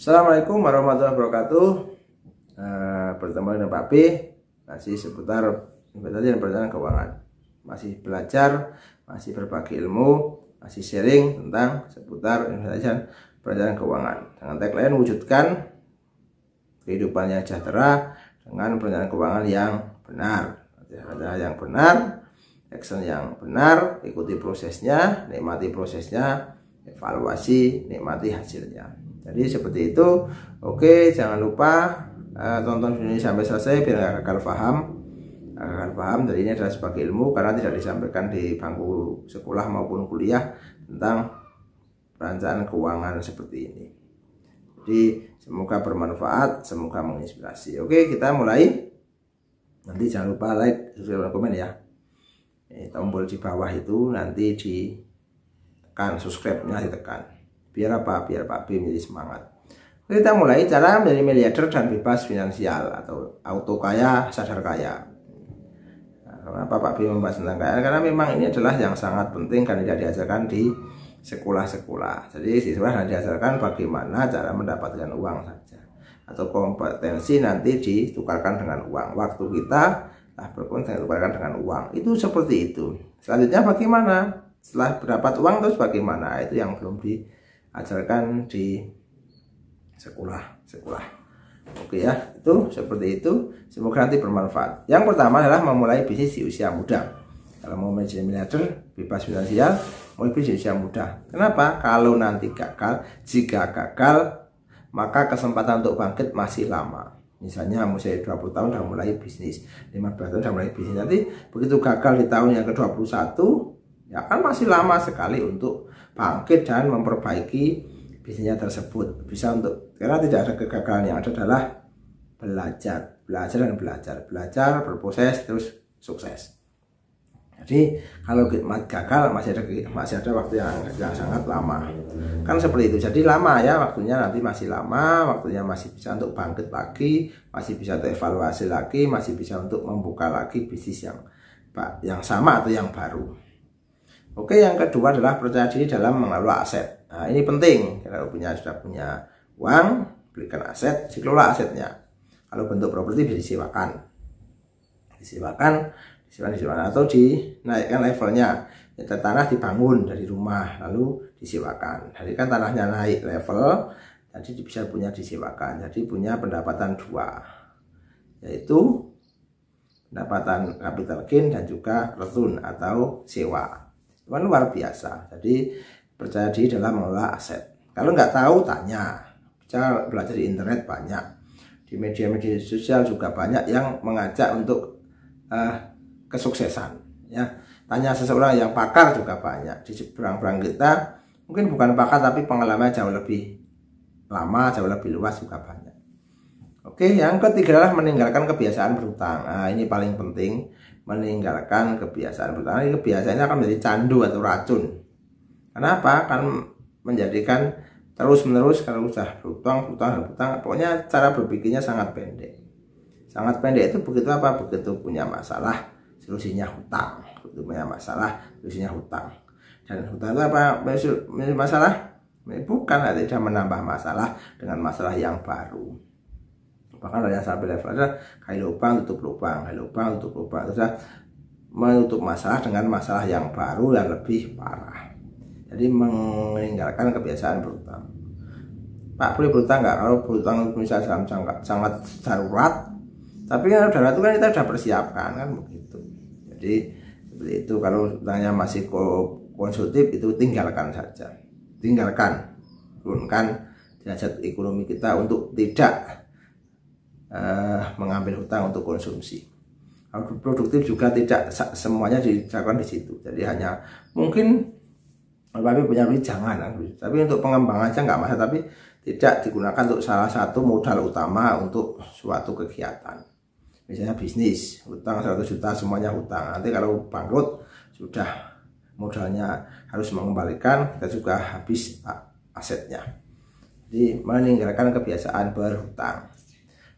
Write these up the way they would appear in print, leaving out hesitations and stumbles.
Assalamualaikum warahmatullahi wabarakatuh. Bertemu dengan Pak B, masih seputar investasi dan perencanaan keuangan. Masih belajar, masih berbagi ilmu, masih sharing tentang seputar investasi dan perencanaan keuangan. Dengan tagline wujudkan kehidupan yang sejahtera dengan perencanaan keuangan yang benar. Rencana yang benar, action yang benar, ikuti prosesnya, nikmati prosesnya, evaluasi, nikmati hasilnya. Jadi seperti itu. Oke, jangan lupa tonton video ini sampai selesai biar gak gagal paham. Jadi ini adalah sebagai ilmu karena tidak disampaikan di bangku sekolah maupun kuliah tentang perencanaan keuangan seperti ini. Jadi semoga bermanfaat, semoga menginspirasi. Oke, kita mulai. Nanti jangan lupa like, subscribe, dan komen ya. Tombol di bawah itu nanti ditekan, subscribe-nya ditekan. Biar apa? Biar Pak B menjadi semangat. Kita mulai cara menjadi miliarder dan bebas finansial atau auto kaya, sadar kaya. Nah, kenapa Pak B membahas tentang kaya? Karena memang ini adalah yang sangat penting kan tidak diajarkan di sekolah-sekolah. Jadi di sekolah hanya diajarkan bagaimana cara mendapatkan uang saja. Atau kompetensi nanti ditukarkan dengan uang. Waktu kita berkompetensi ditukarkan dengan uang. Itu seperti itu. Selanjutnya bagaimana? Setelah mendapat uang terus bagaimana? Itu yang belum diajarkan di sekolah. Oke ya, itu seperti itu. Semoga nanti bermanfaat. Yang pertama adalah memulai bisnis di usia muda. Kalau mau menjadi miliarder bebas finansial, mulai bisnis di usia muda. Kenapa? Kalau nanti jika gagal, maka kesempatan untuk bangkit masih lama. Misalnya usia 20 tahun sudah mulai bisnis, 15 tahun sudah mulai bisnis. Nanti begitu gagal di tahun yang ke-21, ya kan masih lama sekali untuk bangkit dan memperbaiki bisnisnya tersebut. Bisa untuk, karena tidak ada kegagalan, yang ada adalah belajar, berproses terus sukses. Jadi kalau gagal masih ada waktu yang sangat lama. Kan seperti itu. Jadi lama ya waktunya, nanti masih lama, waktunya masih bisa untuk bangkit lagi, masih bisa untuk evaluasi lagi, masih bisa untuk membuka lagi bisnis yang sama atau yang baru. Oke, yang kedua adalah percaya diri dalam mengelola aset. Nah, ini penting. Kalau sudah punya uang, belikan aset, dikelola asetnya. Kalau bentuk properti bisa disiwakan atau dinaikkan levelnya. Tanah dibangun dari rumah lalu disiwakan. Jadi kan tanahnya naik level, jadi bisa punya disiwakan. Jadi punya pendapatan dua, yaitu pendapatan capital gain dan juga return atau sewa. Itu luar biasa. Jadi percaya diri dalam mengelola aset. Kalau nggak tahu tanya, bisa belajar di internet banyak, di media-media sosial juga banyak yang mengajak untuk kesuksesan. Ya, tanya seseorang yang pakar juga banyak. Di seberang-berang kita mungkin bukan pakar tapi pengalamannya jauh lebih lama, jauh lebih luas juga banyak. Oke, yang ketiga adalah meninggalkan kebiasaan berhutang. Nah, ini paling penting. Meninggalkan kebiasaan berhutang. Ini kebiasaannya akan menjadi candu atau racun. Kenapa? Kan menjadikan terus-menerus kalau sudah berhutang. Pokoknya cara berpikirnya sangat pendek. Sangat pendek itu begitu apa? Begitu punya masalah, solusinya hutang. Begitu punya masalah, solusinya hutang. Dan hutang itu apa? Masalah? Bukan, tidak menambah masalah dengan masalah yang baru. Bahkan ada yang sampai level ada kali lubang tutup lubang, terus menutup masalah dengan masalah yang baru yang lebih parah. Jadi meninggalkan kebiasaan berhutang. Pak, boleh berhutang nggak? Kalau berhutang misalnya sangat darurat, tapi kalau darurat itu kan kita sudah persiapkan kan begitu. Jadi seperti itu. Kalau hutangnya masih konsumtif itu tinggalkan saja, turunkan derajat ekonomi kita untuk tidak mengambil hutang untuk konsumsi. Kalau produktif juga tidak semuanya dilakukan di situ. Jadi hanya mungkin tapi punya duit jangan, tapi untuk pengembangan aja nggak masalah, tapi tidak digunakan untuk salah satu modal utama untuk suatu kegiatan. Misalnya bisnis, hutang 100 juta semuanya hutang. Nanti kalau bangkrut sudah modalnya harus mengembalikan, kita juga habis asetnya. Jadi meninggalkan kebiasaan berhutang.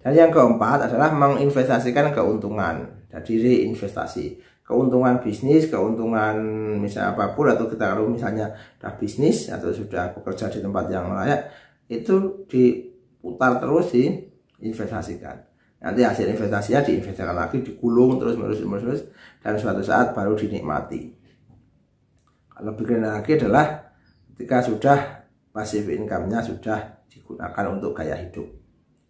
Dan yang keempat adalah menginvestasikan keuntungan. Jadi reinvestasi. Keuntungan bisnis, keuntungan misalnya apapun, atau kita kalau misalnya sudah bisnis atau sudah bekerja di tempat yang layak, itu putar terus diinvestasikan. Nanti hasil investasinya diinvestasikan lagi, digulung terus menerus, dan suatu saat baru dinikmati. Lebih keren lagi adalah ketika sudah passive income-nya sudah digunakan untuk gaya hidup,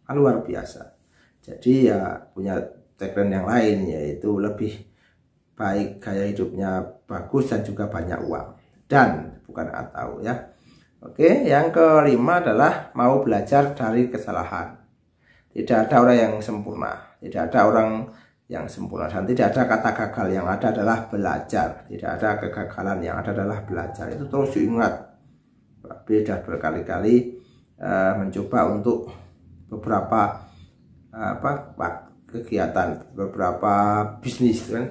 kan luar biasa. Jadi ya punya tagline yang lain, yaitu lebih baik gaya hidupnya bagus dan juga banyak uang, dan bukan atau ya. Oke, yang kelima adalah mau belajar dari kesalahan. Tidak ada orang yang sempurna, tidak ada orang yang sempurna, dan tidak ada kata gagal. Yang ada adalah belajar. Tidak ada kegagalan, yang ada adalah belajar. Itu terus diingat. Sudah berkali-kali mencoba untuk beberapa kegiatan, beberapa bisnis, kan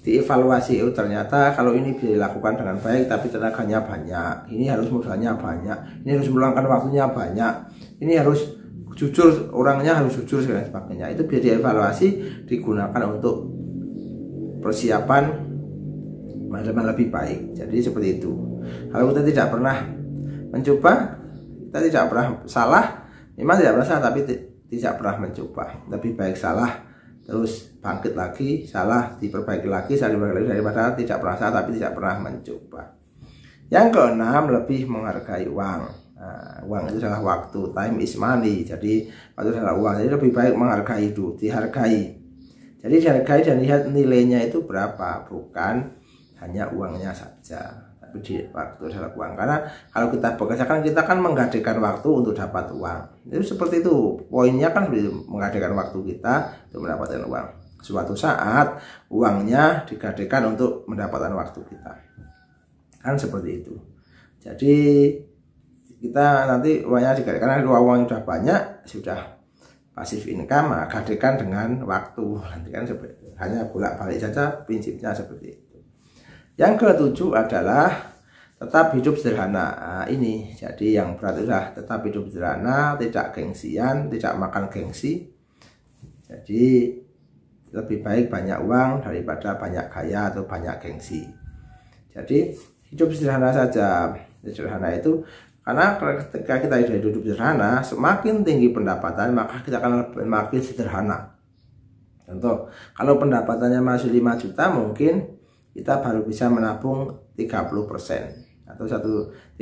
dievaluasi. Oh, ternyata kalau ini bisa dilakukan dengan baik tapi tenaganya banyak, ini harus modalnya banyak, ini harus meluangkan waktunya banyak, ini harus jujur, orangnya harus jujur dan sebagainya. Itu biar dievaluasi, digunakan untuk persiapan masa lebih baik. Jadi seperti itu. Kalau kita tidak pernah mencoba, kita tidak pernah salah. Memang tidak pernah salah, tapi tidak pernah mencoba. Lebih baik salah terus bangkit lagi, salah diperbaiki lagi, daripada tidak pernah salah tapi tidak pernah mencoba. Yang keenam, lebih menghargai uang. Nah, uang itu adalah waktu, time is money. Jadi waktu adalah uang, jadi lebih baik menghargai itu, dihargai. Jadi dihargai dan lihat nilainya itu berapa, bukan hanya uangnya saja, tapi di waktu adalah uang. Karena kalau kita bekerja kan kita kan menggadaikan waktu untuk dapat uang. Itu seperti itu, poinnya kan menggadaikan waktu kita untuk mendapatkan uang. Suatu saat uangnya digadaikan untuk mendapatkan waktu kita, kan seperti itu. Jadi kita nanti uangnya digadaikan, karena uang sudah banyak, sudah pasif income, gadaikan dengan waktu. Nanti kan seperti itu. Hanya bolak-balik saja, prinsipnya seperti itu. Yang ketujuh adalah tetap hidup sederhana. Nah, ini jadi yang berat adalah tetap hidup sederhana, tidak gengsian, tidak makan gengsi. Jadi lebih baik banyak uang daripada banyak gaya atau banyak gengsi. Jadi hidup sederhana saja. Sederhana itu karena ketika kita hidup sederhana, semakin tinggi pendapatan, maka kita akan makin sederhana. Contoh, kalau pendapatannya masih 5 juta, mungkin kita baru bisa menabung 30% atau 30-40%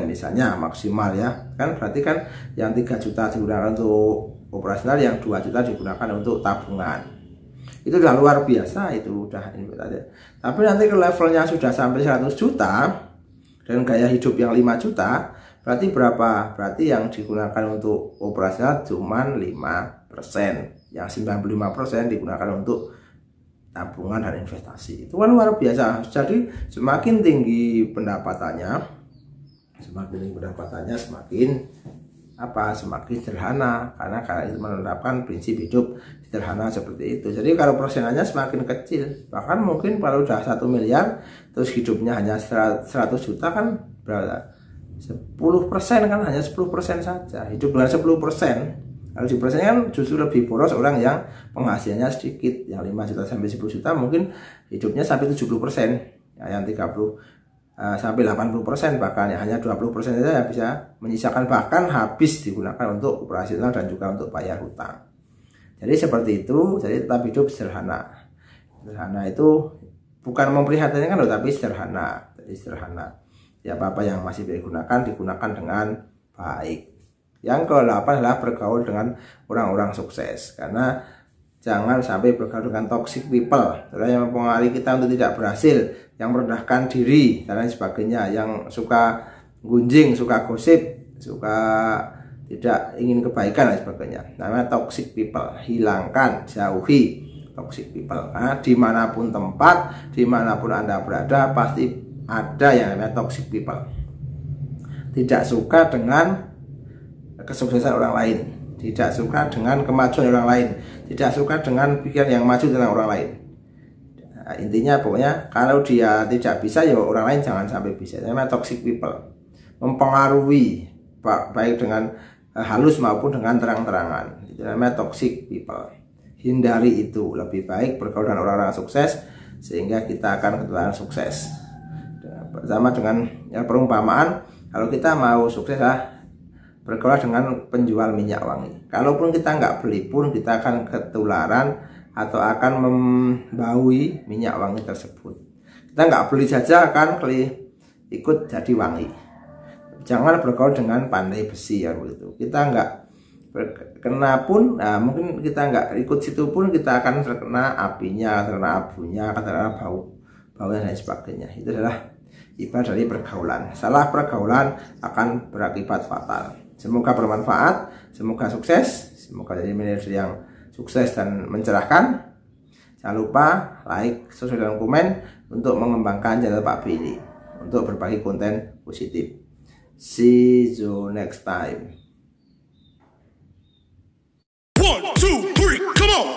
misalnya maksimal ya. Kan berarti kan yang 3 juta digunakan untuk operasional, yang 2 juta digunakan untuk tabungan. Itu udah luar biasa, itu udah investasi. Tapi nanti ke levelnya sudah sampai 100 juta dan gaya hidup yang 5 juta, berarti berapa? Berarti yang digunakan untuk operasional cuma 5%, yang 95% digunakan untuk tabungan dan investasi. Itu kan luar biasa. Jadi semakin tinggi pendapatannya, semakin sederhana, karena itu menerapkan prinsip hidup sederhana seperti itu. Jadi kalau persenannya semakin kecil, bahkan mungkin kalau udah 1 miliar terus hidupnya hanya 100 juta, kan berapa? 10% kan, hanya 10% saja. Hidup dengan 10%. Kalau 10% kan justru lebih boros orang yang penghasilannya sedikit. Yang 5 juta sampai 10 juta mungkin hidupnya sampai 70%. Ya, yang 30 sampai 80%, bahkan ya hanya 20% saja yang bisa menyisakan, bahkan habis digunakan untuk operasional dan juga untuk bayar hutang. Jadi seperti itu. Jadi tetap hidup sederhana. Sederhana itu bukan memprihatinkan loh, tapi sederhana. Jadi sederhana. Ya, apa-apa yang masih digunakan dengan baik. Yang ke-8 adalah bergaul dengan orang-orang sukses. Karena jangan sampai bergaul dengan toxic people, yang mempengaruhi kita untuk tidak berhasil, yang merendahkan diri dan lain sebagainya, yang suka gunjing, suka gosip, suka tidak ingin kebaikan dan sebagainya. Namanya toxic people. Hilangkan, jauhi toxic people. Karena dimanapun tempat, dimanapun Anda berada, pasti ada yang namanya toxic people. Tidak suka dengan kesuksesan orang lain, tidak suka dengan kemajuan orang lain, tidak suka dengan pikiran yang maju tentang orang lain. Nah, intinya pokoknya kalau dia tidak bisa, ya orang lain jangan sampai bisa. Namanya toxic people. Mempengaruhi baik dengan halus maupun dengan terang-terangan. Itu namanya toxic people. Hindari itu. Lebih baik bergaul dengan orang-orang sukses sehingga kita akan ketularan sukses. Bersama dengan ya, perumpamaan, kalau kita mau sukses bergaul dengan penjual minyak wangi. Kalaupun kita nggak beli pun kita akan ketularan atau akan membaui minyak wangi tersebut. Kita nggak beli saja akan ikut jadi wangi. Jangan bergaul dengan pandai besi ya begitu. Kita nggak kena pun, nah mungkin kita nggak ikut situ pun kita akan terkena apinya, terkena abunya, terkena bau dan lain sebagainya. Itu adalah akibat dari pergaulan. Salah pergaulan akan berakibat fatal. Semoga bermanfaat, semoga sukses, semoga jadi manajer yang sukses dan mencerahkan. Jangan lupa like, subscribe, dan komen untuk mengembangkan channel Pak B ini untuk berbagi konten positif. See you next time. 1, 2, 3, come on!